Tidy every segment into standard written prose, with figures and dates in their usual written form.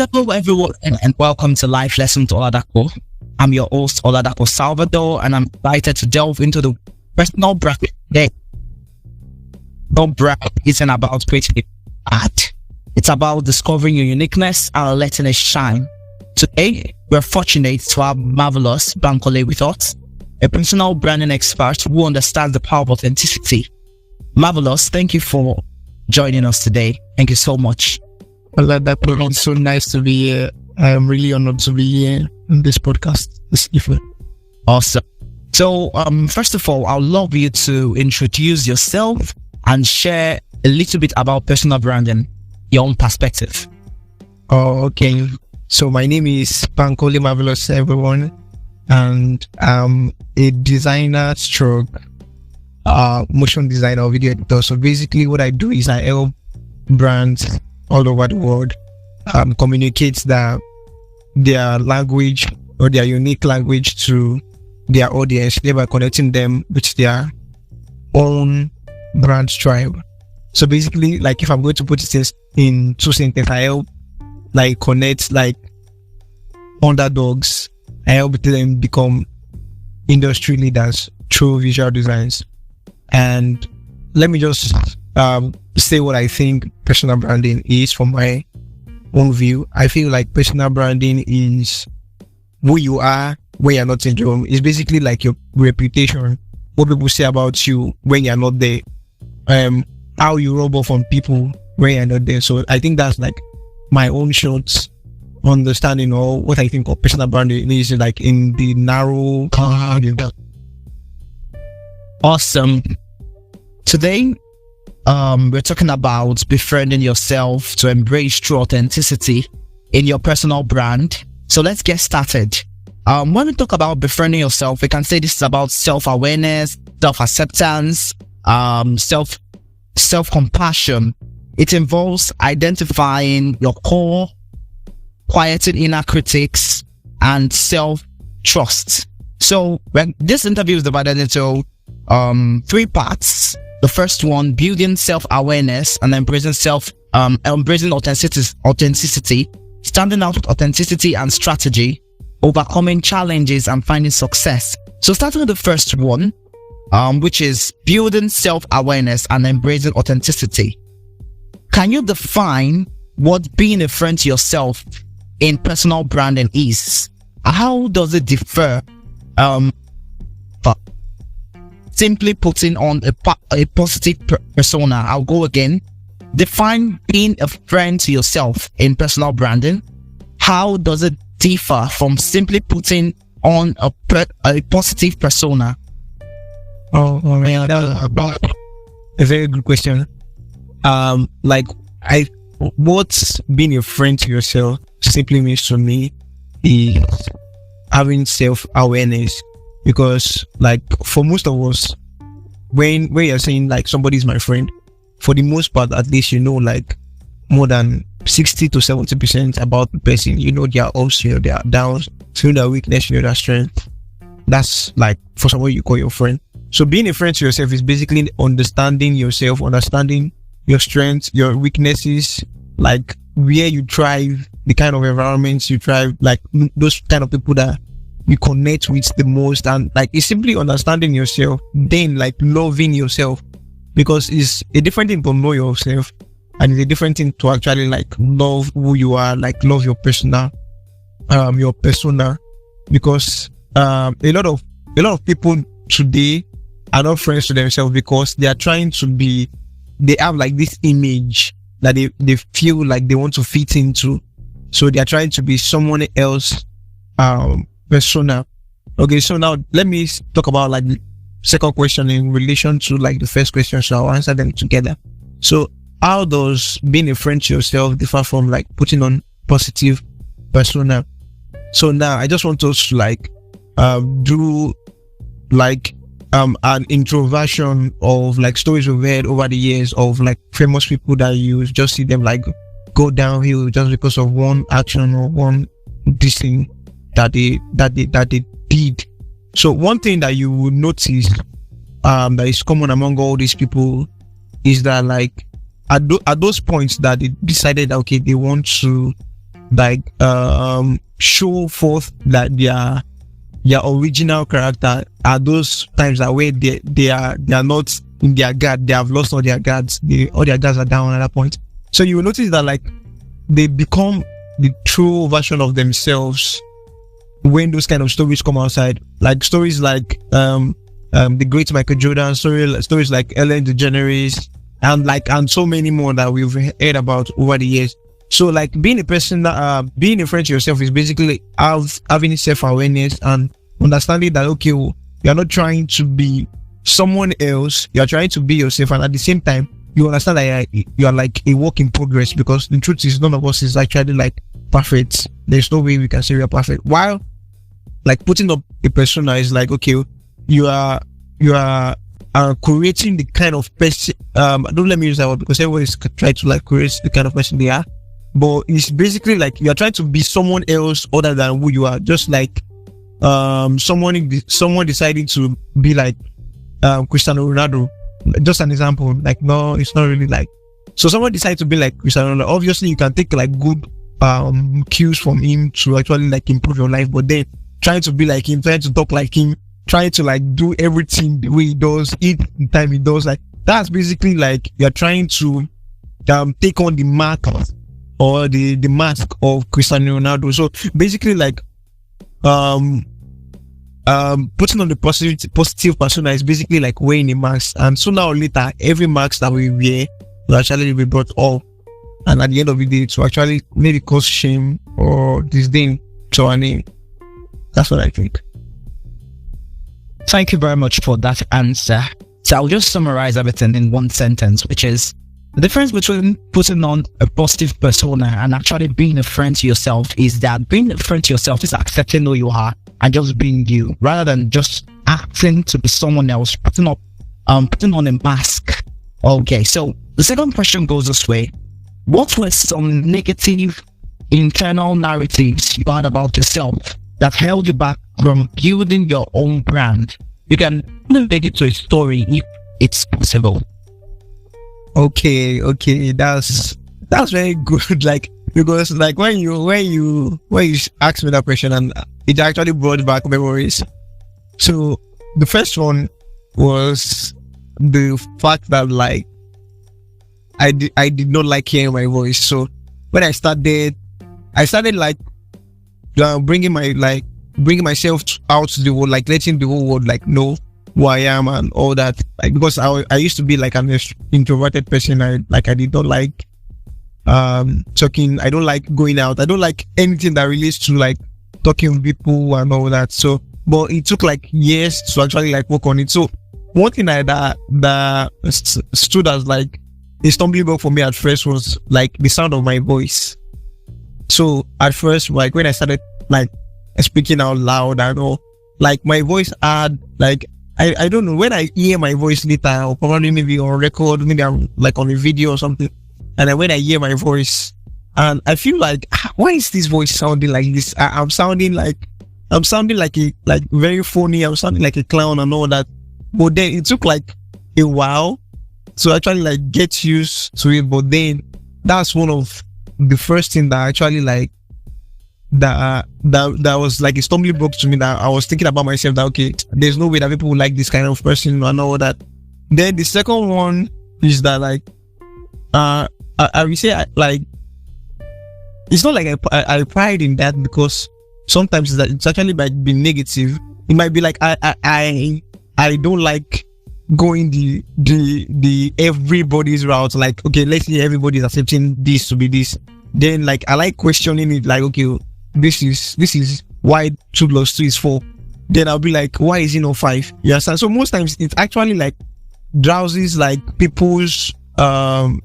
Hello, everyone, and welcome to Life Lesson to Oladapo. I'm your host, Oladapo Salvador, and I'm excited to delve into the personal brand today. No brand isn't about creating art. It's about discovering your uniqueness and letting it shine. Today, we're fortunate to have Marvellous Bankole with us, a personal branding expert who understands the power of authenticity. Marvellous, thank you for joining us today. Thank you so much. Oladapo, it's so nice to be here. I am really honored to be here in this podcast this evening. Awesome. So, first of all, I'd love you to introduce yourself and share a little bit about personal branding, your own perspective. Oh, okay. So my name is Bankole Marvellous, everyone, and I'm a designer stroke motion designer or video editor. So basically what I do is I help brands all over the world communicate their language or their unique language to their audience, thereby connecting them with their own brand tribe. So basically, like if I'm going to put it in two sentences, I help like connect like underdogs. I help them become industry leaders through visual designs. And let me just say what I think personal branding is from my own view. I feel like personal branding is who you are when you're not in the room. It's basically like your reputation, what people say about you when you're not there, how you rub off on people when you're not there. So I think that's like my own short understanding or what I think of personal branding is, like in the narrow. Awesome. Today, we're talking about befriending yourself to embrace true authenticity in your personal brand. So let's get started. When we talk about befriending yourself, we can say this is about self-awareness, self-acceptance, self-compassion. It involves identifying your core, quieting inner critics, and self-trust. So when this interview is divided into three parts. The first one, building self-awareness and embracing authenticity, standing out with authenticity and strategy, overcoming challenges and finding success. So starting with the first one, which is building self-awareness and embracing authenticity. Can you define what being a friend to yourself in personal branding is? How does it differ? Simply putting on a positive persona. I'll go again. Define being a friend to yourself in personal branding. How does it differ from simply putting on a positive persona? Oh man, that was a very good question. What being a friend to yourself simply means to me is having self-awareness. Because like for most of us, when you're saying like somebody's my friend, for the most part, at least you know like more than 60 to 70% about the person. You know their ups, you know their downs, you know their weakness, you know their strength. That's like for someone you call your friend. So being a friend to yourself is basically understanding yourself, understanding your strengths, your weaknesses, like where you thrive, the kind of environments you thrive, like those kind of people that you connect with the most. And like it's simply understanding yourself, then like loving yourself, because it's a different thing to know yourself and it's a different thing to actually like love who you are, like love your persona, because a lot of people today are not friends to themselves because they are trying to be, they have like this image that they feel like they want to fit into, so they are trying to be someone else persona. Okay, so now let me talk about like the second question in relation to like the first question, so I'll answer them together. So how does being a friend to yourself differ from like putting on positive persona? So now I just want us to like do like an introversion of like stories we've heard over the years of like famous people that you just see them like go downhill just because of one action or one this thing that they did. So one thing that you will notice that is common among all these people is that like at those points that they decided, okay, they want to like show forth that their original character are those times that where they are not in their guard. They have lost all their guards. All their guards are down at that point. So you will notice that like they become the true version of themselves when those kind of stories come outside. Like stories like the great Michael Jordan stories like Ellen DeGeneres and so many more that we've heard about over the years. So like being a person that being a friend to yourself is basically having self-awareness and understanding that okay, you're not trying to be someone else, you're trying to be yourself, and at the same time you understand that you are like a work in progress, because the truth is none of us is actually like perfect. There's no way we can say we are perfect. While like putting up a persona is like okay, you are creating the kind of person. Don't let me use that word because everyone is trying to like create the kind of person they are. But it's basically like you are trying to be someone else other than who you are. Just like someone deciding to be like Cristiano Ronaldo. Just an example. Like no, it's not really like. So someone decides to be like Cristiano Ronaldo. Obviously, you can take like good cues from him to actually like improve your life. But then trying to be like him, trying to talk like him, trying to like do everything the way he does, eat the time he does, like that's basically like you're trying to take on the mark or the mask of Cristiano Ronaldo. So basically like putting on the positive persona is basically like wearing a mask, and sooner or later every mask that we wear will actually be brought off, and at the end of the day to actually maybe cause shame or disdain to our name. That's what I think. Thank you very much for that answer. So I'll just summarize everything in one sentence, which is the difference between putting on a positive persona and actually being a friend to yourself is that being a friend to yourself is accepting who you are and just being you, rather than just acting to be someone else, putting on a mask. Okay, so the second question goes this way: what were some negative internal narratives you had about yourself that held you back from building your own brand? You can make it to a story if it's possible. Okay, that's very good. Like because like when you asked me that question, and it actually brought back memories. So the first one was the fact that like I did not like hearing my voice. So when I started like bringing myself out to the world, like letting the whole world like know who I am and all that. Like because I used to be like an introverted person. I did not like talking. I don't like going out. I don't like anything that relates to like talking with people and all that. So, but it took like years to actually like work on it. So one thing that stood as like a stumbling block for me at first was like the sound of my voice. So at first, like when I started like speaking out loud and all, like my voice had like I don't know, when I hear my voice later, or probably maybe on record, maybe I'm like on a video or something, and then when I hear my voice and I feel like why is this voice sounding like this? I'm sounding like very funny. I'm sounding like a clown and all that. But then it took like a while to actually like get used to it. But then that's one of the first thing that actually like that was like a stumbling block to me, that I was thinking about myself that okay, there's no way that people would like this kind of person and all that. Then the second one is that like I will say like it's not like I pride in that, because sometimes it's actually might be negative. It might be like I don't like going the everybody's route. Like okay, let's say everybody's accepting this to be this. Then like I like questioning it, like okay, this is why 2 + 2 is 4. Then I'll be like, why is it not 5? You understand? So most times it's actually like drowses like people's thought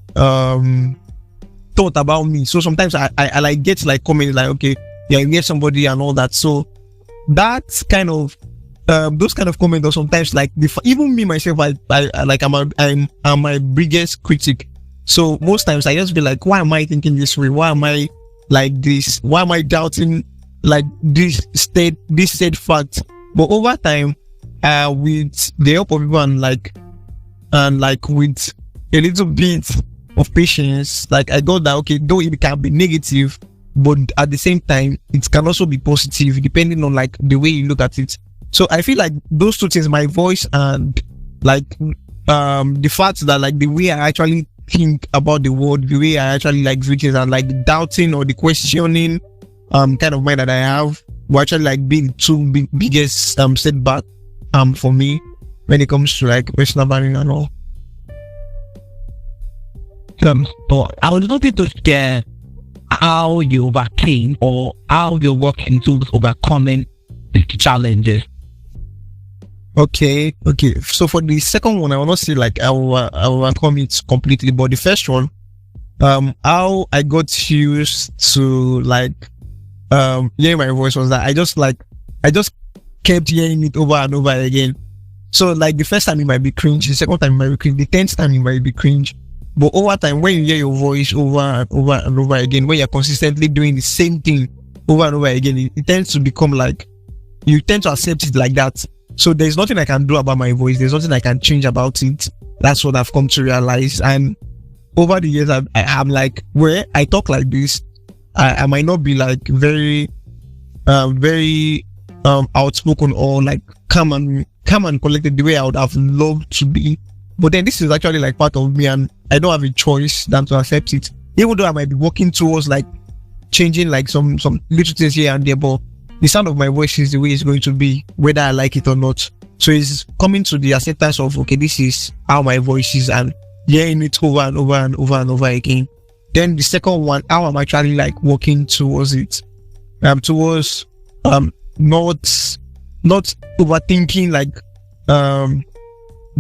about me. So sometimes I like get like comments like okay, yeah, you get somebody and all that. So that kind of those kind of comments, or sometimes like even me myself, I like I'm my biggest critic. So most times I just be like, why am I thinking this way? Why am I like this? Why am I doubting like this said fact? But over time, with the help of people and with a little bit of patience, like I got that okay, though it can be negative, but at the same time, it can also be positive depending on like the way you look at it. So I feel like those two things, my voice and like the fact that like the way I actually think about the world, the way I actually like view things, and like the doubting or the questioning kind of mind that I have, will actually like be the two biggest setback for me when it comes to like personal branding and all. But I would love you to share how you overcame or how you're working towards overcoming the challenges. Okay. So for the second one, I will not say like I will overcome it completely, but the first one, how I got used to like hearing my voice was that I just kept hearing it over and over again. So like the first time it might be cringe, the second time it might be cringe, the 10th time it might be cringe. But over time, when you hear your voice over and over and over again, when you're consistently doing the same thing over and over again, it tends to become like, you tend to accept it like that. So there's nothing I can do about my voice. There's nothing I can change about it. That's what I've come to realize. And over the years, I'm like, where I talk like this, I might not be like very outspoken or like calm and collected the way I would have loved to be. But then this is actually like part of me, and I don't have a choice than to accept it. Even though I might be working towards like changing like some little things here and there, but the sound of my voice is the way it's going to be, whether I like it or not. So it's coming to the acceptance of, okay, this is how my voice is, and hearing it over and over and over and over again. Then the second one, how I'm actually like working towards it, towards not overthinking, like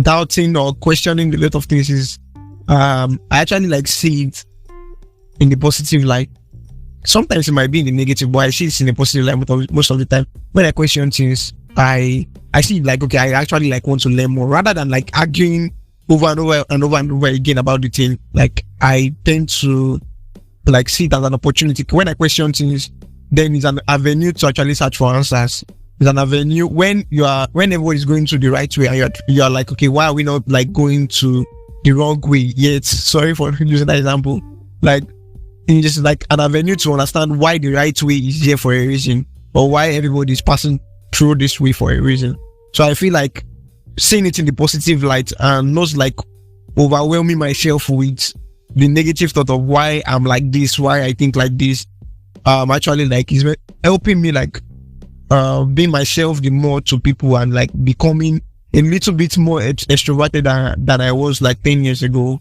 doubting or questioning a lot of things is I actually like see it in the positive light. Sometimes it might be in the negative, but I see it in the positive light most of the time. When I question things, I see it like, okay, I actually like want to learn more rather than like arguing over and over and over and over again about the thing. Like I tend to like see it as an opportunity. When I question things, then it's an avenue to actually search for answers. It's an avenue when everyone is going to the right way, and you're like, okay, why are we not like going to the wrong way yet? Sorry for using that example. Like it's just like an avenue to understand why the right way is here for a reason, or why everybody is passing through this way for a reason. So I feel like seeing it in the positive light and not like overwhelming myself with the negative thought of why I'm like this, why I think like this. Actually like is helping me like being myself the more to people, and like becoming a little bit more extroverted than I was like 10 years ago.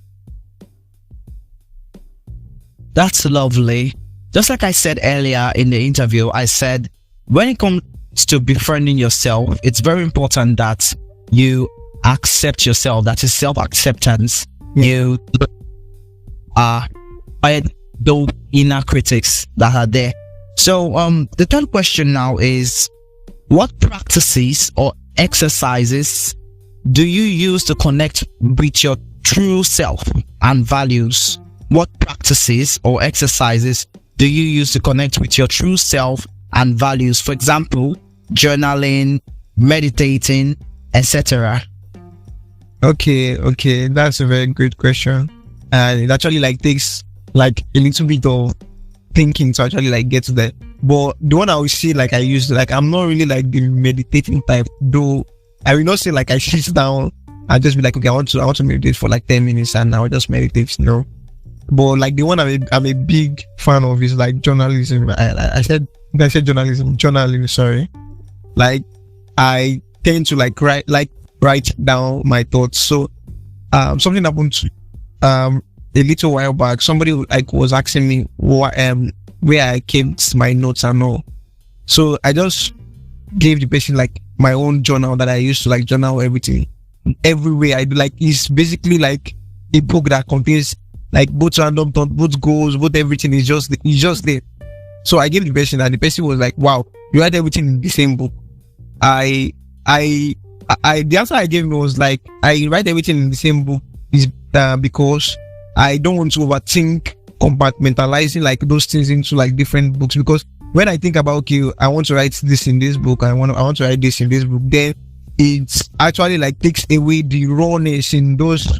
That's lovely. Just like I said earlier in the interview, I said when it comes to befriending yourself, it's very important that you accept yourself. That is self-acceptance. You quiet those inner critics that are there. So the third question now is, what practices or exercises do you use to connect with your true self and values? What practices or exercises do you use to connect with your true self and values? For example, journaling, meditating, etc. Okay, that's a very good question, and it actually like takes like a little bit of thinking to actually like get to that. But the one I will say like I use, like I'm not really like the meditating type, though I will not say like I sit down and just be like, okay, I want to meditate for like 10 minutes and I'll just meditate, you know. But like the one I'm a big fan of is like journalism. I said journaling, sorry. Like I tend to like write down my thoughts. So something happened to a little while back. Somebody like was asking me what where I kept my notes and all. So I just gave the person like my own journal that I used to like journal everything. Everywhere I do, like it's basically like a book that contains like both random thoughts, both goals, both everything is just there. So I gave the person, and the person was like, wow, you write everything in the same book. The answer I gave him was like, I write everything in the same book is because I don't want to overthink compartmentalizing like those things into like different books, because when I think about, okay, I want to write this in this book, I want to write this in this book, then it's actually like takes away the rawness in those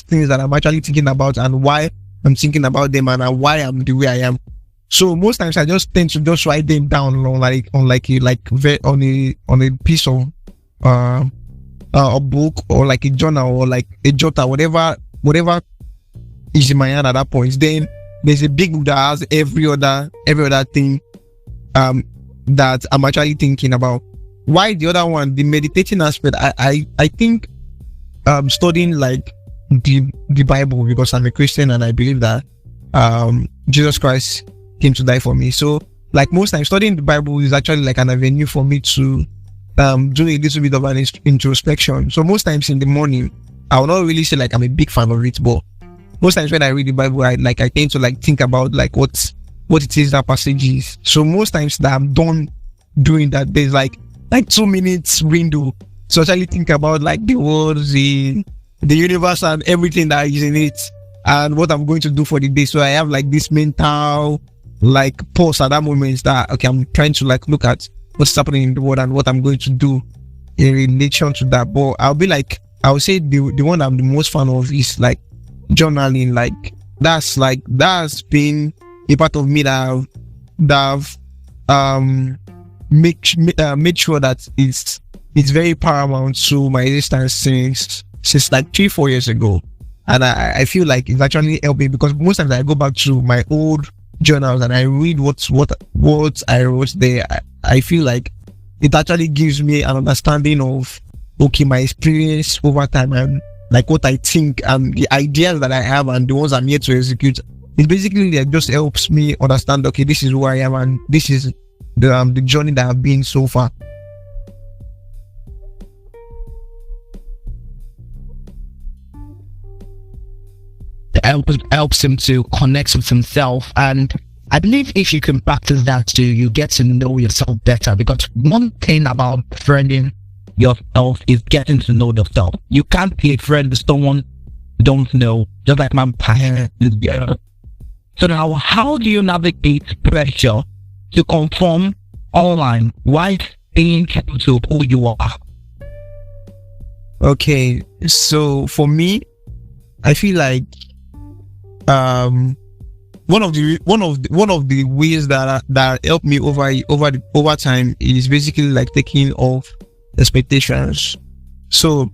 things that I'm actually thinking about and why I'm thinking about them and why I'm the way I am. So most times I just tend to just write them down on a piece of uh, a book or like a journal or like a jotter, whatever is in my hand at that point. Then there's a big book that has every other thing that I'm actually thinking about. Why the other one, the meditating aspect, I think studying like the Bible, because I'm a Christian and I believe that Jesus Christ came to die for me. So like most times studying the Bible is actually like an avenue for me to do a little bit of an introspection. So most times in the morning, I will not really say like I'm a big fan of it, but most times when I read the Bible, I tend to like think about like what it is that passage is. So most times that I'm done doing that, there's like 2 minutes window to actually think about like the world, the universe and everything that is in it and what I'm going to do for the day. So I have like this mental like pause at that moment that okay, I'm trying to like look at what's happening in the world and what I'm going to do in relation to that. But I'll say the one I'm the most fan of is like journaling. That's been a part of me that I've made sure that it's very paramount to my existence since like 3-4 years ago. And I feel like it's actually helping because most times I go back to my old journals and I read what I wrote there. I feel like it actually gives me an understanding of okay, my experience over time and like what I think and the ideas that I have and the ones I'm here to execute. It basically like just helps me understand okay, this is who I am and this is the journey that I've been so far. Helps him to connect with himself, and I believe if you can practice that too, you get to know yourself better. Because one thing about friending yourself is getting to know yourself. You can't be a friend with someone you don't know, just like my parents. So now, how do you navigate pressure to conform online while staying true to who you are? Okay, so for me, I feel like one of the ways that helped me over time is basically like taking off expectations. So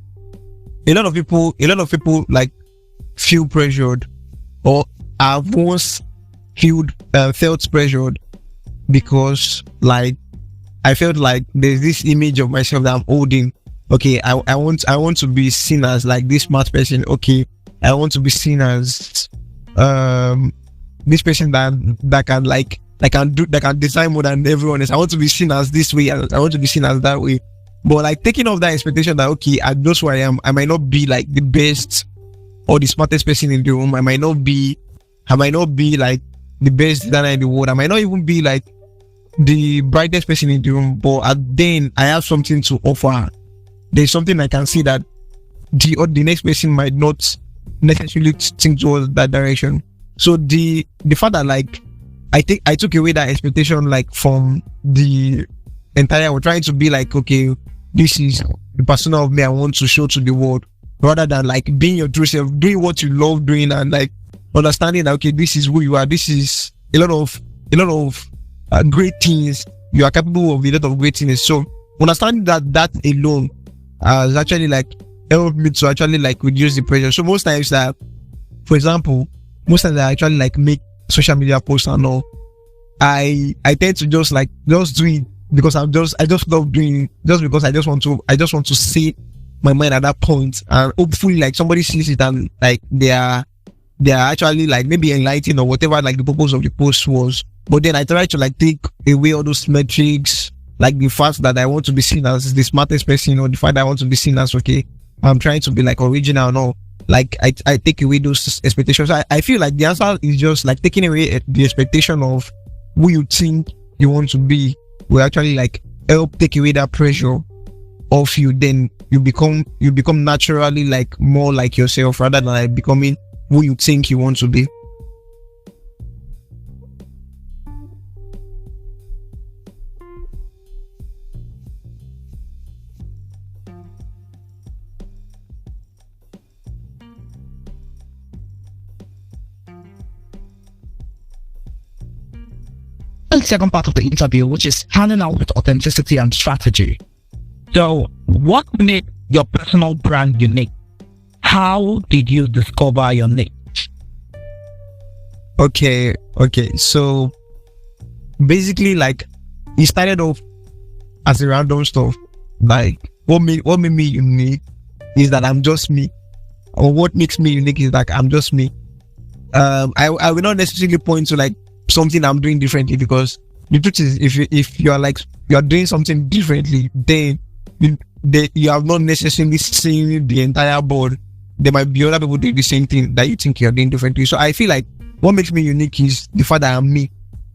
a lot of people like feel pressured or have once felt pressured because like I felt like there's this image of myself that I'm holding. Okay, I want to be seen as like this smart person. Okay, I want to be seen as this person that can design more than everyone else. I want to be seen as this way. I want to be seen as that way. But like taking off that expectation that okay, I just who I am. I might not be like the best or the smartest person in the room. I might not be like the best designer in the world. I might not even be like the brightest person in the room. But then I have something to offer. There's something I can see that the next person might not necessarily think towards that direction. So the fact that like I think I took away that expectation like from the entire we're trying to be like okay, this is the persona of me I want to show to the world, rather than like being your true self, doing what you love doing and like understanding that okay, this is who you are, this is a lot of great things, you are capable of a lot of great things. So understanding that alone has actually like helped me to actually like reduce the pressure. So most times that, for example, I actually like make social media posts and all, I tend to just do it because I just love doing it, just because I just want to see my mind at that point, and hopefully like somebody sees it and like they are actually like maybe enlightened or whatever like the purpose of the post was. But then I try to like take away all those metrics, like the fact that I want to be seen as the smartest person, or the fact that I want to be seen as okay, I'm trying to be like original and all. Like I take away those expectations. I feel like the answer is just like taking away the expectation of who you think you want to be will actually like help take away that pressure of you. Then you become naturally like more like yourself rather than like becoming who you think you want to be. second part of the interview, which is handing out with authenticity and strategy. So, what made your personal brand unique? How did you discover your niche? Okay. So basically, like, it started off as a random stuff. Like, what made me unique is that I'm just me, or what makes me unique is like I'm just me. I will not necessarily point to like something I'm doing differently, because the truth is, if you are like you are doing something differently, then you have not necessarily seen the entire board. There might be other people doing the same thing that you think you're doing differently. So I feel like what makes me unique is the fact that I'm me.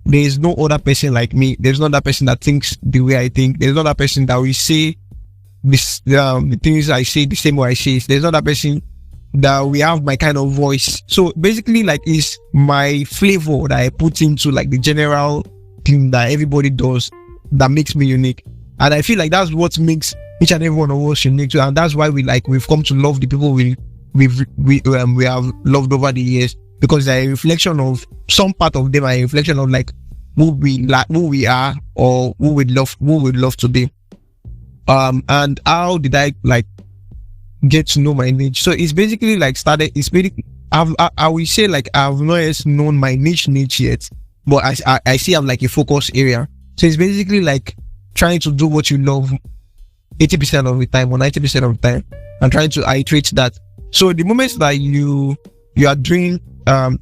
There is no other person like me. There's not that person that thinks the way I think. There's not that person that will say this, the things I say the same way I say it. There's not that person that we have my kind of voice. So basically, like, it's my flavor that I put into like the general thing that everybody does that makes me unique. And I feel like that's what makes each and every one of us unique too. And that's why we've come to love the people we have loved over the years, because they're a reflection of some part of them, a reflection of like who we are, or who we'd love to be. And how did I like get to know my niche? So it's basically like I will say like I've not yet known my niche yet, but I see I'm like a focus area. So it's basically like trying to do what you love 80% of the time or 90% of the time, and trying to iterate that. So the moment that you are doing,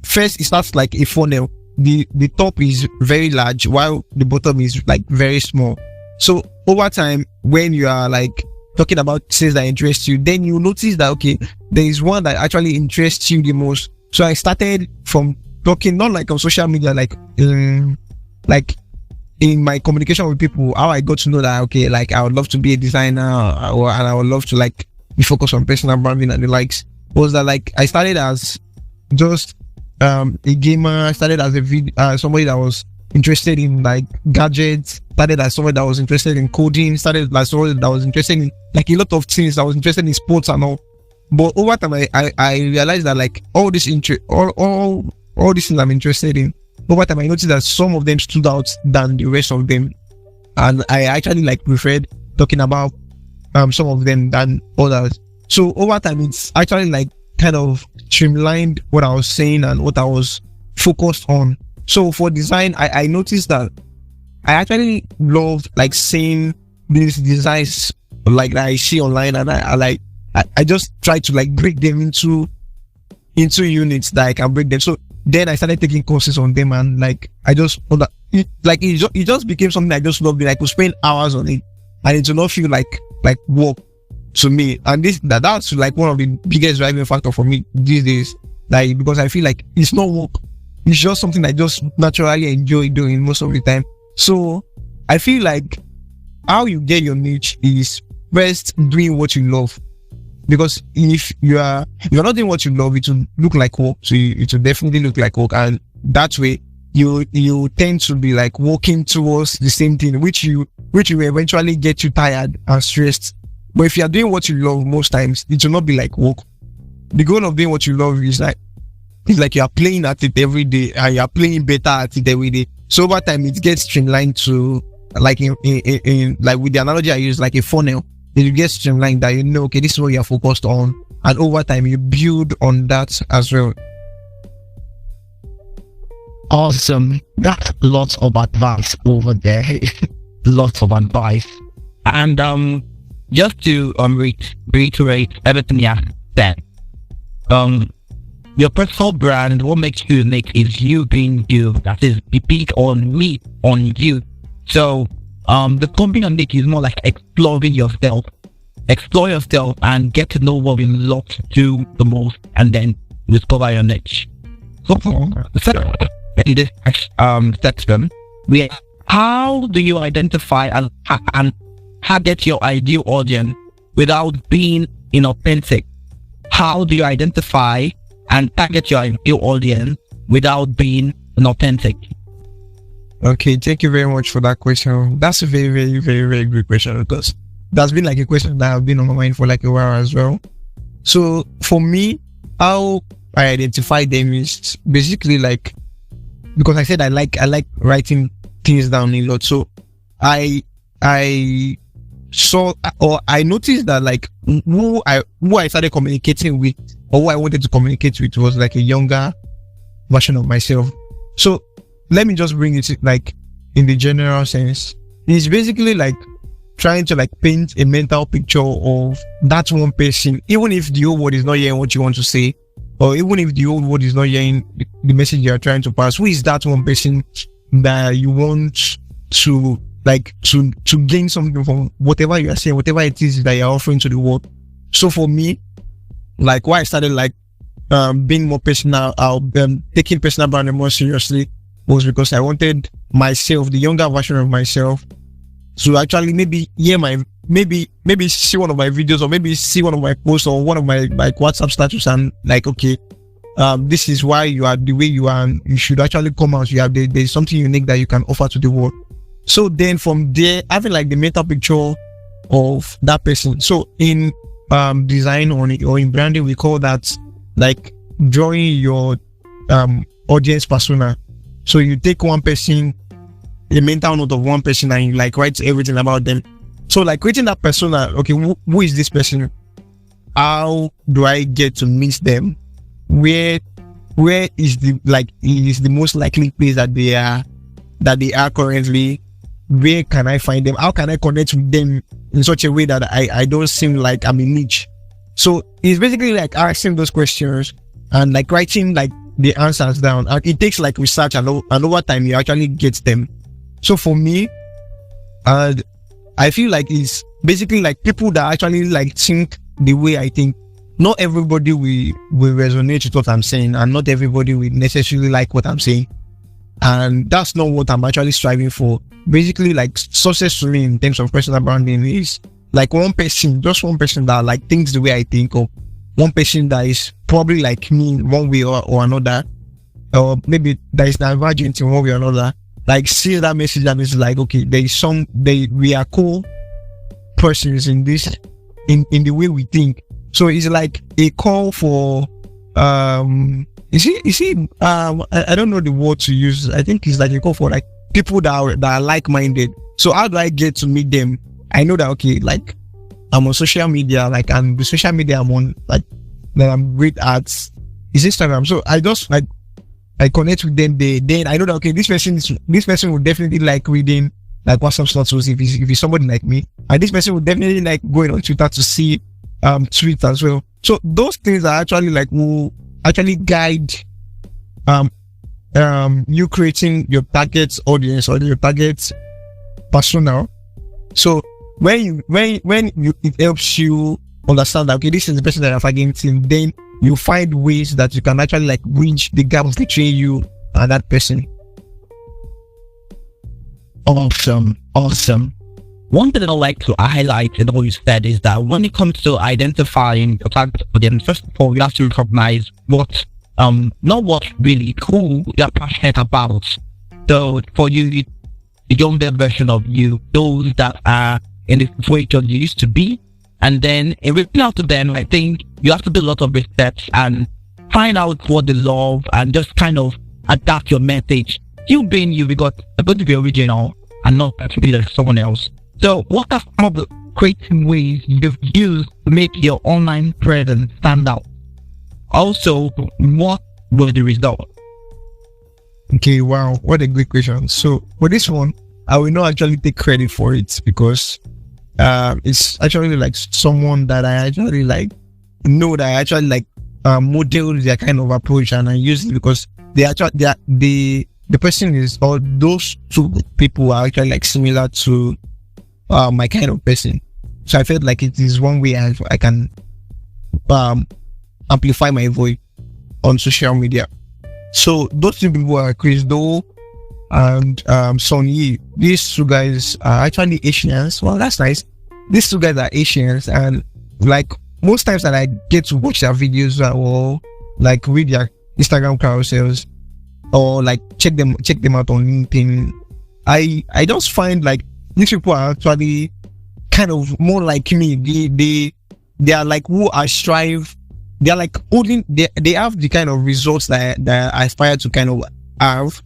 first it starts like a funnel. The top is very large while the bottom is like very small. So over time, when you are like talking about things that interest you, then you notice that, okay, there is one that actually interests you the most. So I started from talking, not like on social media, like in my communication with people, how I got to know that, okay, like I would love to be a designer, and I would love to like be focused on personal branding and the likes, was that like I started as just a gamer. I started as somebody that was interested in like gadgets, started as somebody that was interested in coding, started as somebody that was interested in like a lot of things. I was interested in sports and all. But over time I realized that like all these things I'm interested in, over time I noticed that some of them stood out than the rest of them, and I actually like preferred talking about some of them than others. So over time it's actually like kind of streamlined what I was saying and what I was focused on. So for design, I noticed that I actually love like seeing these designs like that I see online, and I just try to like break them into units that I can break them. So then I started taking courses on them, and like I just it just became something I just loved. I could spend hours on it, and it will not feel like work to me. And that's like one of the biggest driving factor for me these days, like, because I feel like it's not work. It's just something I just naturally enjoy doing most of the time. So I feel like how you get your niche is first doing what you love. Because if you're not doing what you love, it will look like work. So it will definitely look like work. And that way you tend to be like working towards the same thing, which will eventually get you tired and stressed. But if you're doing what you love, most times it will not be like work. The goal of doing what you love is like you are playing at it every day, and you are playing better at it every day. So over time it gets streamlined to like in like with the analogy I use, like a funnel. You get streamlined that okay, this is what you're focused on, and over time you build on that as well. Awesome. That's lots of advice over there. Lots of advice. And just to reiterate everything you said, your personal brand, what makes you unique is you being you. That is, repeat on me, on you. So the company unique is more like exploring yourself. Explore yourself and get to know what you love to do the most, and then discover your niche. So the second in this section, how do you identify and target your ideal audience without being inauthentic? How do you identify and target your ideal audience without being inauthentic? Okay, thank you very much for that question. That's a very, very, very, very good question, because that's been like a question that I've been on my mind for like a while as well. So for me, how I identify them is basically like, because I said I like writing things down a lot. So I saw, or I noticed that like who I started communicating with, or who I wanted to communicate with, was like a younger version of myself. So let me just bring it like in the general sense. It's basically like trying to like paint a mental picture of that one person, even if the whole world is not hearing what you want to say, or even if the whole world is not hearing the message you are trying to pass. Who is that one person that you want to like to gain something from whatever you are saying, whatever it is that you're offering to the world? So for me, like why I started like being more personal, taking personal branding more seriously, was because I wanted myself, the younger version of myself, to actually maybe hear maybe see one of my videos, or maybe see one of my posts, or one of my like WhatsApp status, and like, okay, this is why you are the way you are, and you should actually come out. You have there's something unique that you can offer to the world. So then from there, having like the mental picture of that person. So in design or in branding, we call that like drawing your audience persona. So you take one person, a mental note of one person, and you like write everything about them. So like creating that persona, okay, who is this person? How do I get to meet them? Where is the most likely place that they are currently? Where can I find them? How can I connect with them in such a way that I don't seem like I'm a niche? So it's basically like asking those questions and like writing like the answers down. And it takes like research, and over time you actually get them. So for me, I feel like it's basically like people that actually like think the way I think. Not everybody will resonate with what I'm saying, and not everybody will necessarily like what I'm saying. And that's not what I'm actually striving for. Basically, like success to me in terms of personal branding is like one person, just one person that like thinks the way I think, or one person that is probably like me in one way or another, or maybe that is divergent in one way or another. Like see that message and it's like, okay, we are cool persons in this, in the way we think. So it's like a call for I don't know the word to use. I think it's like a call for like people that are like-minded. So how do I get to meet them? I know that, okay, like I'm on social media, like, and the social media I'm on, like, that I'm great at is Instagram. So I just like I connect with them there. Then I know that, okay, this person will definitely like reading like WhatsApp status if he's somebody like me, and this person will definitely like going on Twitter to see tweets as well. So those things are actually like will actually guide you creating your target audience or your target persona. So when it helps you understand that, okay, this is the person that I'm targeting, then you find ways that you can actually like bridge the gap between you and that person. Awesome. One thing I'd like to highlight in what you said is that when it comes to identifying your target audience, first of all, you have to recognize what, not what really cool you're passionate about. So for you, the younger version of you, those that are in the situation you used to be, and then in reaching out to them, I think you have to do a lot of research and find out what they love and just kind of adapt your message. You being you, because it's going to be original and not to be like someone else. So what are some of the creative ways you've used to make your online presence stand out? Also, what were the results? Okay, wow, what a great question. So for this one, I will not actually take credit for it, because it's actually like someone that I actually like know that I actually like model their kind of approach, and I use it because the person is, or those two people are actually like similar to my kind of person. So I felt like it is one way I can amplify my voice on social media. So those two people are Chris Do and Sonny. These two guys are actually Asians. Well, that's nice. These two guys are Asians, and like most times that I get to watch their videos or like read their Instagram carousels or like check them out on LinkedIn, I just find like these people are actually kind of more like me. They are like who I strive. They are like holding. They have the kind of results that I aspire to kind of have.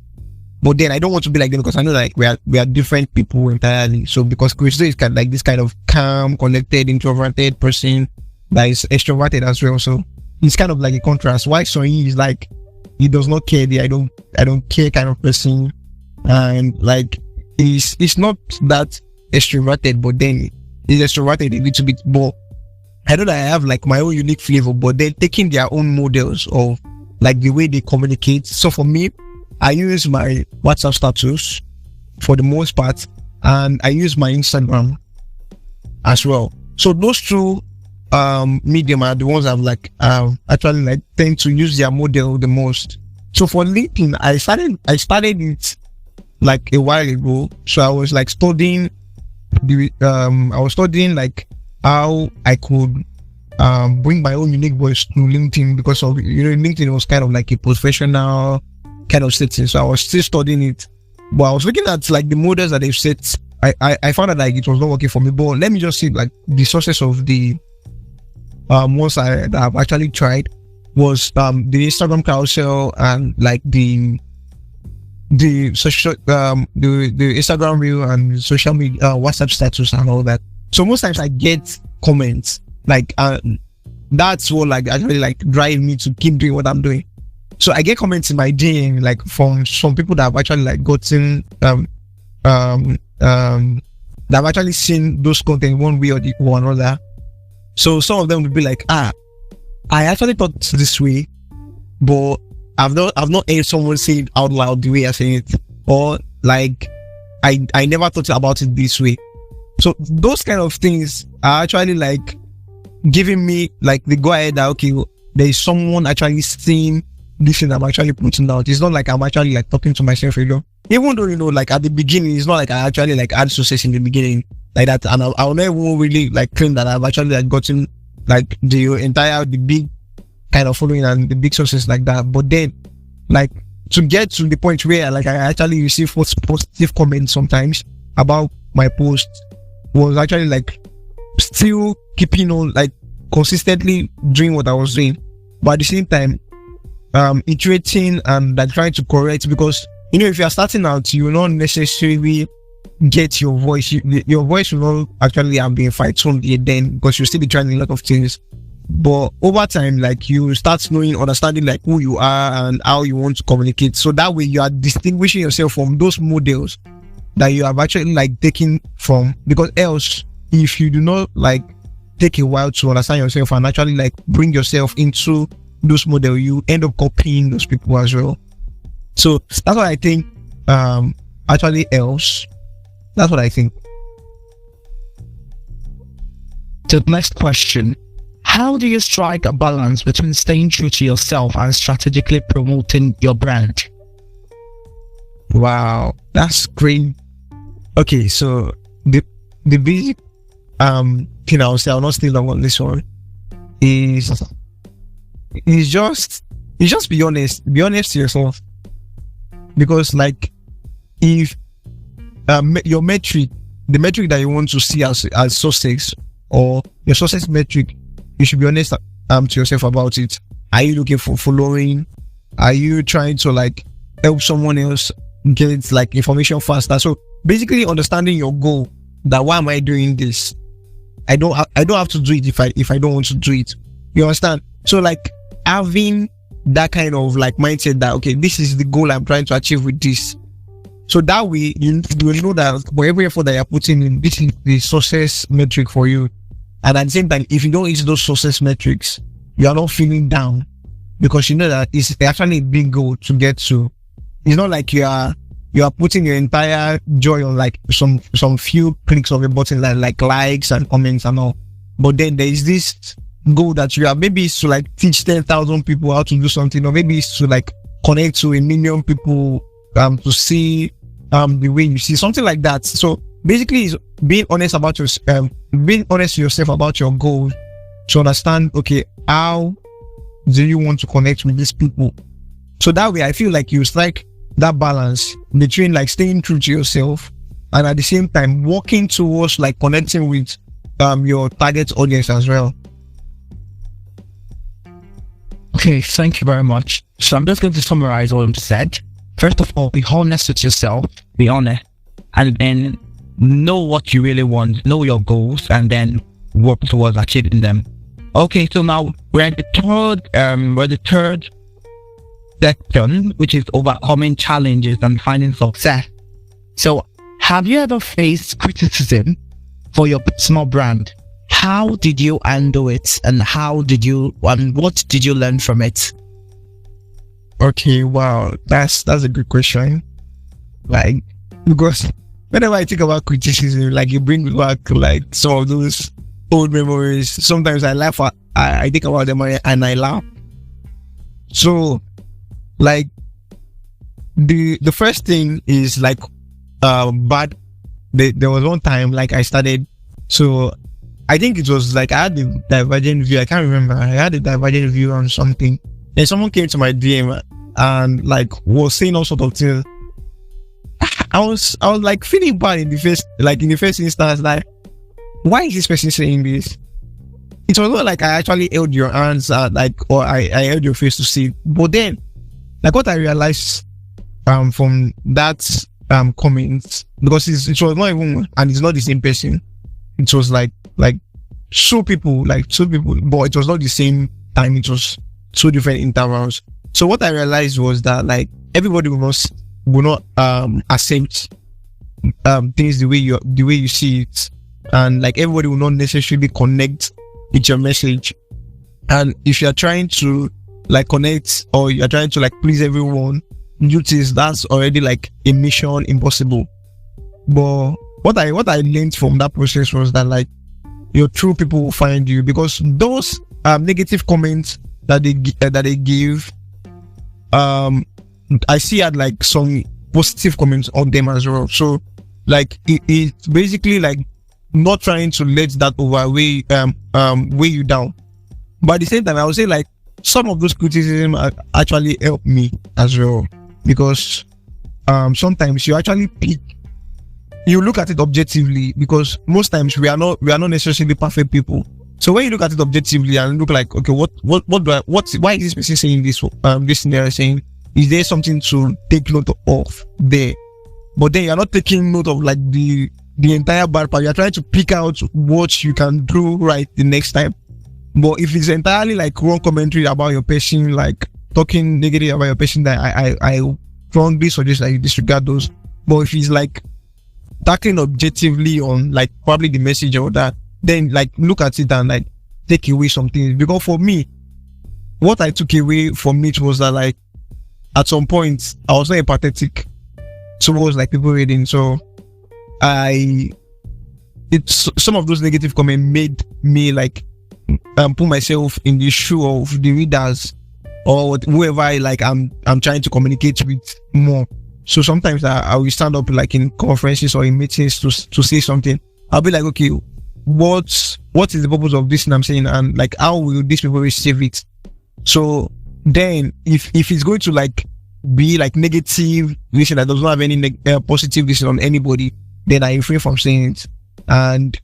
But then I don't want to be like them because I know like we are different people entirely. So because Christo is kind of like this kind of calm, collected, introverted person that is extroverted as well. So it's kind of like a contrast. Why Sonyi is like he does not care. I don't care kind of person, and like it's not that extroverted, but then he's extroverted a little bit. But I know that I have like my own unique flavor, but they're taking their own models of like the way they communicate. So for me, I use my WhatsApp status for the most part, and I use my Instagram as well. So those two medium are the ones I've like actually like tend to use their model the most. So for LinkedIn, I started it like a while ago. So I was like studying like how I could bring my own unique voice to LinkedIn, because of LinkedIn was kind of like a professional kind of setting. So I was still studying it, but I was looking at like the models that they've set. I found that like it was not working for me. But let me just see like the sources of the ones that I've actually tried was the Instagram carousel and like the social the Instagram reel and social media WhatsApp status and all that. So most times I get comments like that's what like actually like drive me to keep doing what I'm doing. So I get comments in my DM like from some people that have actually like gotten that have actually seen those content one way or another. So some of them will be like, I actually thought this way, but I've not heard someone say it out loud the way I say it, or like I never thought about it this way. So those kind of things are actually like giving me like the go ahead that okay, there is someone actually seeing this thing I'm actually putting out. It's not like I'm actually like talking to myself, even though like at the beginning it's not like I actually like had success in the beginning like that, and I'll never really like claim that I've actually like gotten like the big kind of following and the big success like that. But then like to get to the point where like I actually receive positive comments sometimes about my post was actually like still keeping on like consistently doing what I was doing, but at the same time iterating and like trying to correct, because if you are starting out, you will not necessarily get your voice. Your voice will not actually have been fine-tuned yet then, because you'll still be trying a lot of things. But over time, like you start understanding like who you are and how you want to communicate. So that way you are distinguishing yourself from those models that you have actually like taken from. Because else, if you do not like take a while to understand yourself and actually like bring yourself into those models, you end up copying those people as well. So that's what I think actually else. That's what I think. The next question: how do you strike a balance between staying true to yourself and strategically promoting your brand? Wow, that's great. Okay, so the basic thing I'll say, I'll not steal long on this one, is just be honest to yourself. Because like if your metric, the metric that you want to see as success, or your success metric, you should be honest to yourself about it. Are you looking for following? Are you trying to like help someone else get like information faster? So basically understanding your goal, that why am I doing this? I don't have to do it if I don't want to do it. You understand? So like having that kind of like mindset that okay, this is the goal I'm trying to achieve with this. So that way you will know that for every effort that you're putting in, this is the success metric for you. And at the same time, if you don't hit those success metrics, you are not feeling down, because you know that it's actually a big goal to get to. It's not like you are putting your entire joy on like some few clicks of a button, like likes and comments and all. But then there is this goal that you have. Maybe it's to like teach 10,000 people how to do something, or maybe it's to like connect to 1 million people to see the way you see something like that. So basically, it's being honest about being honest to yourself about your goal, to understand okay, how do you want to connect with these people. So that way I feel like you strike that balance between like staying true to yourself and at the same time working towards like connecting with your target audience as well. Okay, thank you very much. So I'm just going to summarize all you said. first of all, be honest with yourself, be honest, and then know what you really want, know your goals, and then work towards achieving them. Okay, so now we're at the third section, which is overcoming challenges and finding success. So, have you ever faced criticism for your personal brand? How did you handle it, and what did you learn from it? Okay, wow, that's a good question. Like, because whenever I think about criticism, like, it brings back like some of those old memories. Sometimes I laugh I think about them and I laugh. So, like, the first thing is like bad. There was one time like I started, so I think it was like I had a divergent view. I can't remember. I had a divergent view on something. Then someone came to my DM and like was saying all sort of things. I was like feeling bad in the first instance, like, why is this person saying this? It was not like I actually held your hands or I held your face to see it. But then, like, what I realized from that comment, because it was not even, and it's not the same person. It was like two people, but it was not the same time. It was two different intervals. So what I realized was that like everybody will not accept things the way you see it, and like everybody will not necessarily connect with your message. And if you're trying to like connect, or you're trying to like please everyone, that's already like a mission impossible. But what I learned from that process was that like your true people will find you, because those negative comments that they give, I see had like some positive comments on them as well. So like it's basically like not trying to let that weigh you down. But at the same time, I would say like some of those criticism actually helped me as well, because sometimes you actually look at it objectively, because most times we are not necessarily perfect people. So when you look at it objectively and look like, okay, why is this person saying this? This scenario saying, is there something to take note of there? But then you're not taking note of like the entire bad part. You're trying to pick out what you can do right the next time. But if it's entirely like wrong commentary about your person, like talking negative about your person, that I strongly suggest that you disregard those. But if it's like tackling objectively on like probably the message or that, then like look at it and like take away some things. Because for me, what I took away from it was that like at some point I was not empathetic towards like people reading. So some of those negative comments made me like put myself in the shoe of the readers or whoever I'm trying to communicate with more. So sometimes I will stand up like in conferences or in meetings to say something. I'll be like, okay, what is the purpose of this thing I'm saying, and like how will these people receive it? So then if it's going to like be like negative vision that does not have any positive vision on anybody, then I refrain from saying it. And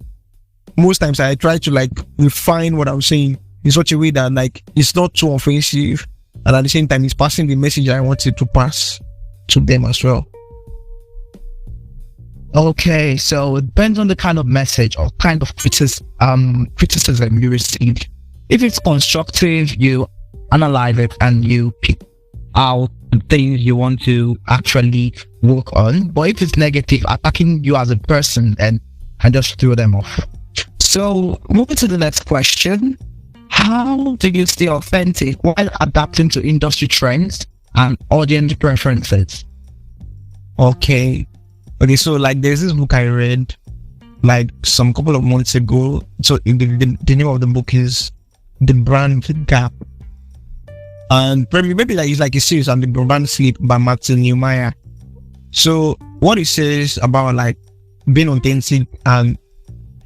most times I try to like refine what I'm saying in such a way that like it's not too offensive, and at the same time it's passing the message I wanted to pass to them as well. Okay, so it depends on the kind of message or kind of criticism you receive. If it's constructive, you analyze it and you pick out the things you want to actually work on. But if it's negative, attacking you as a person, then I just throw them off. So moving to the next question: how do you stay authentic while adapting to industry trends and audience preferences? Okay, so like there's this book I read like some couple of months ago. So the name of the book is The Brand Gap, and maybe like it's like a series on the brand sleep by Martin Newmeyer. So what it says about like being authentic and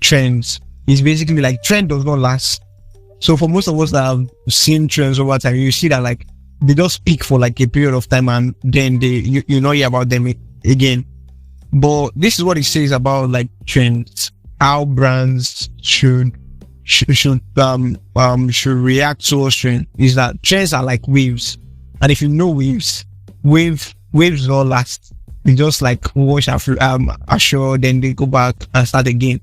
trends is basically like trend does not last. So for most of us that have seen trends over time, you see that like they just peak for like a period of time and then you know hear about them again. But this is what it says about like trends, how brands should react to those trends. Is that trends are like waves, and if you know waves, wave waves don't last. They just like wash ashore, then they go back and start again.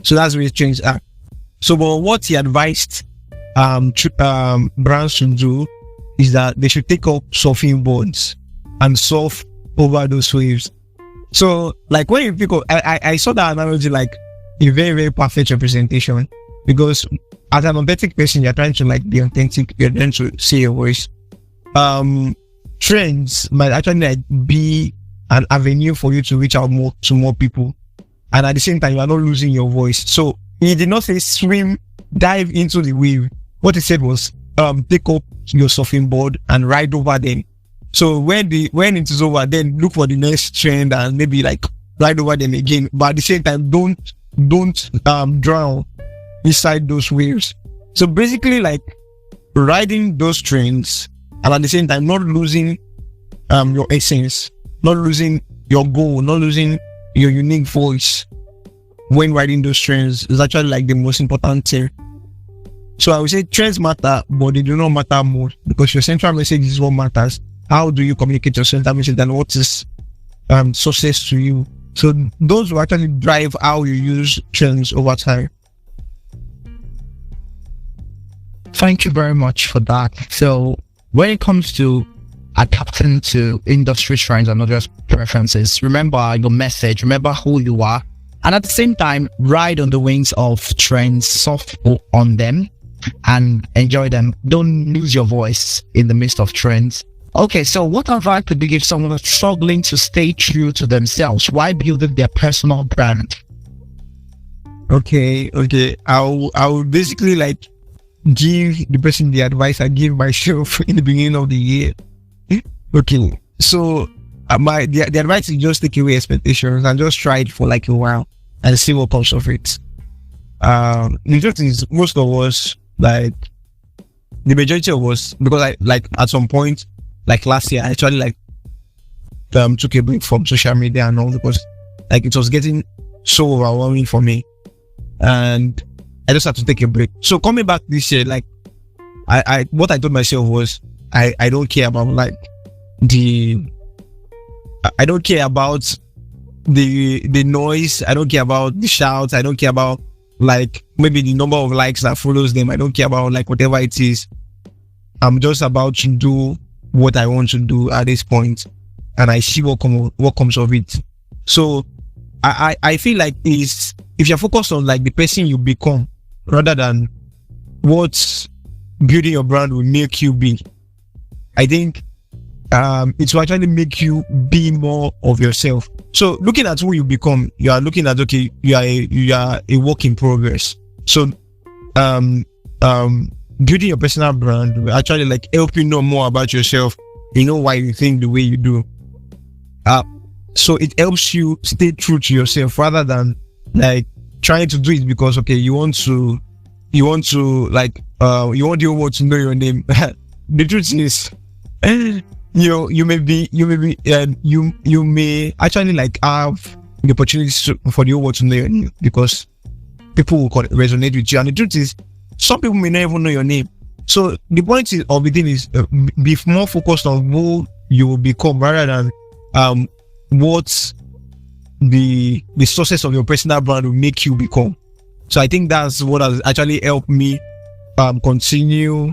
So that's where trends are. So, but what he advised brands to do is that they should take up surfing boards and surf over those waves. So, like when you pick up, I saw that analogy like a very, very perfect representation, because as an authentic person, you're trying to like be authentic, you're trying to say your voice. Trends might actually like be an avenue for you to reach out to more people, and at the same time, you are not losing your voice. So he did not say swim, dive into the wave. What he said was, take up your surfing board and ride over them. So when it is over, then look for the next trend and maybe like ride over them again. But at the same time, don't drown inside those waves. So basically, like riding those trends and at the same time not losing your essence, not losing your goal, not losing your unique voice when riding those trends is actually like the most important thing. So I would say trends matter, but they do not matter more, because your central message is what matters. How do you communicate your central message, and what is success to you? So those will actually drive how you use trends over time. Thank you very much for that. So when it comes to adapting to industry trends and not just preferences, remember your message, remember who you are, and at the same time, ride on the wings of trends, surf on them, and enjoy them. Don't lose your voice in the midst of trends. Okay, so what advice could you give someone that's struggling to stay true to themselves while building their personal brand? Okay. I'll basically like give the person the advice I give myself in the beginning of the year. Okay, so the advice is just take away expectations and just try it for like a while and see what comes of it. The truth is, most of us, like the majority of us, because I like at some point, like last year, I actually like took a break from social media and all, because like it was getting so overwhelming for me, and I just had to take a break. So coming back this year, like I what I told myself was, I don't care about like I don't care about the noise. I don't care about the shouts. I don't care about like maybe the number of likes that follows them. I don't care about like whatever it is. I'm just about to do what I want to do at this point, and I see what comes of it. So I feel like is if you're focused on like the person you become rather than what building your brand will make you be, I think it will actually make you be more of yourself. So looking at who you become, you are looking at, okay, you are a work in progress. So building your personal brand will actually like help you know more about yourself. You know why you think the way you do. So it helps you stay true to yourself rather than like trying to do it because you want like you want the whole world to know your name. The truth is, you may actually like have the opportunity for the whole world to know your name because people will resonate with you. And the truth is, some people may not even know your name. So the point of the thing is, be more focused on who you will become rather than what the success of your personal brand will make you become. So I think that's what has actually helped me continue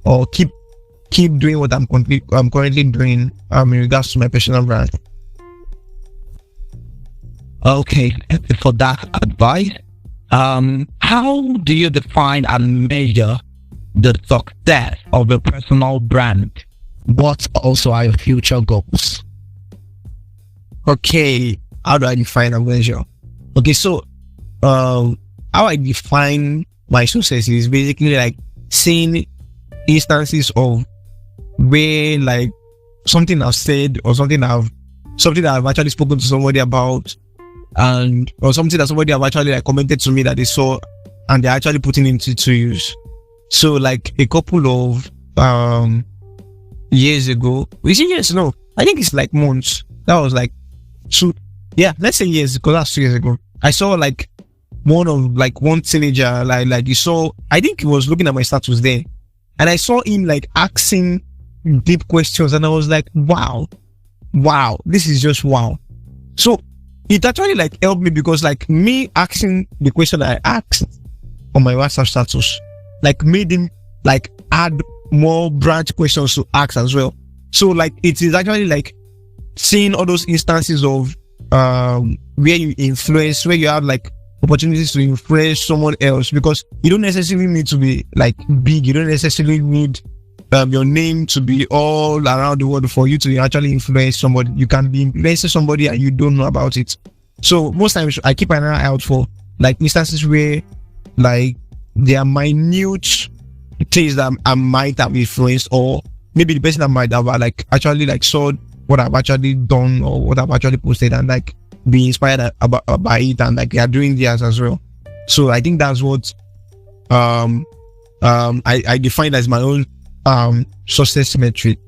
or keep doing what I'm currently doing in regards to my personal brand. Okay, for that advice, how do you define and measure the success of a personal brand? What also are your future goals? Okay, how do I define and measure? Okay, so how I define my success is basically like seeing instances of where like something I've said or something I've actually spoken to somebody about, and or something that somebody have actually like commented to me that they saw and they're actually putting into use. So like a couple of years ago, is it years? No, I think it's like months. That was like let's say years, because that's 2 years ago. I saw like one teenager like you saw, I think he was looking at my status there, and I saw him like asking deep questions, and I was like, wow, wow, this is just wow. So it actually like helped me because like me asking the question I asked on my WhatsApp status, like made him like add more branch questions to ask as well. So like it is actually like seeing all those instances of where you influence, where you have like opportunities to influence someone else, because you don't necessarily need to be like big. You don't necessarily need your name to be all around the world for you to actually influence somebody. You can be influencing somebody and you don't know about it. So most times I keep an eye out for like instances where like there are minute things that I might have influenced, or maybe the person that might have like actually like saw what I've actually done or what I've actually posted and like be inspired by it, and like they are doing theirs as well. So I think that's what I define as my own success metric.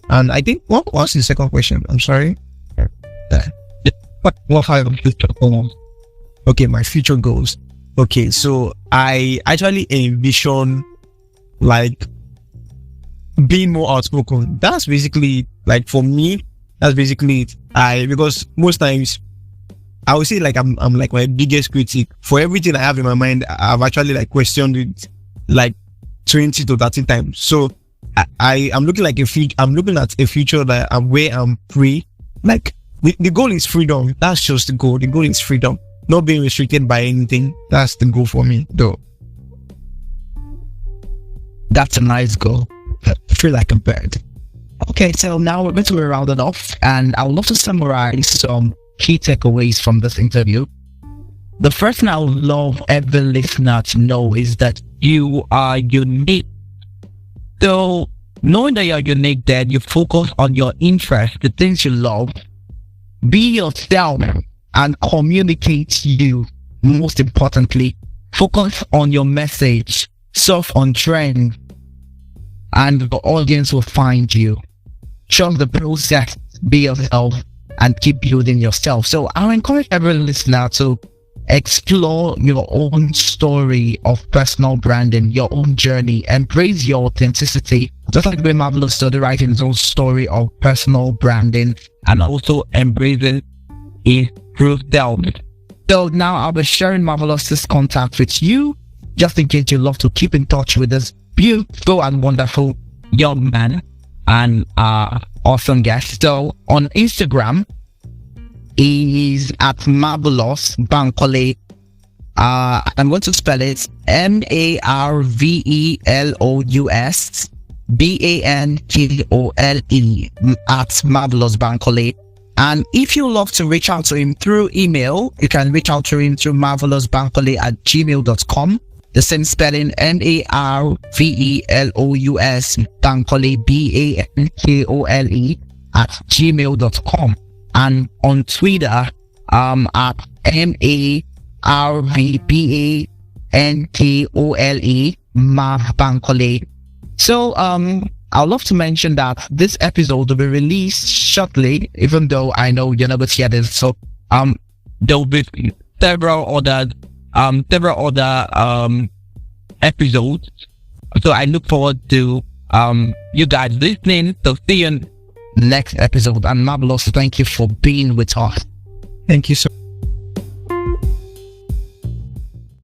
And I think what's the second question? I'm sorry. What are your future goals? Okay, my future goals. Okay, so I actually envision like being more outspoken. That's basically like for me. That's basically it. Because most times I would say like I'm like my biggest critic. For everything I have in my mind, I've actually like questioned it like 20 to 30 times. So I'm looking like I'm looking at a future that where I'm free. Like the goal is freedom. That's just the goal. The goal is freedom, not being restricted by anything. That's the goal for me, though. That's a nice goal. I feel like a bird. Okay, so now we're going to be rounded off, and I would love to summarize some key takeaways from this interview. The first thing I would love every listener to know is that you are unique. So, knowing that you're unique, then you focus on your interests, the things you love, be yourself, and communicate you. Most importantly, focus on your message, surf on trend, and the audience will find you. Trust the process, be yourself, and keep building yourself. So I encourage every listener to explore your own story of personal branding, your own journey, embrace your authenticity, just like the way Marvellous started writing his own story of personal branding, and also embracing his true self. So now I'll be sharing Marvellous's contact with you, just in case you'd love to keep in touch with this beautiful and wonderful young man and awesome guest. So on Instagram is at Marvellous Bankole. I'm going to spell it Marvellous Bankole at Marvellous Bankole. And if you love to reach out to him through email, you can reach out to him through marvellousbankole@gmail.com. The same spelling, Marvellous Bankole, Bankole @gmail.com. And on Twitter, at MarvBankole, Marv Bankole. So I'd love to mention that this episode will be released shortly, even though I know you're not going to hear this. So there will be several other episodes. So I look forward to you guys listening. So see you in the next episode. And Marvellous, thank you for being with us. Thank you so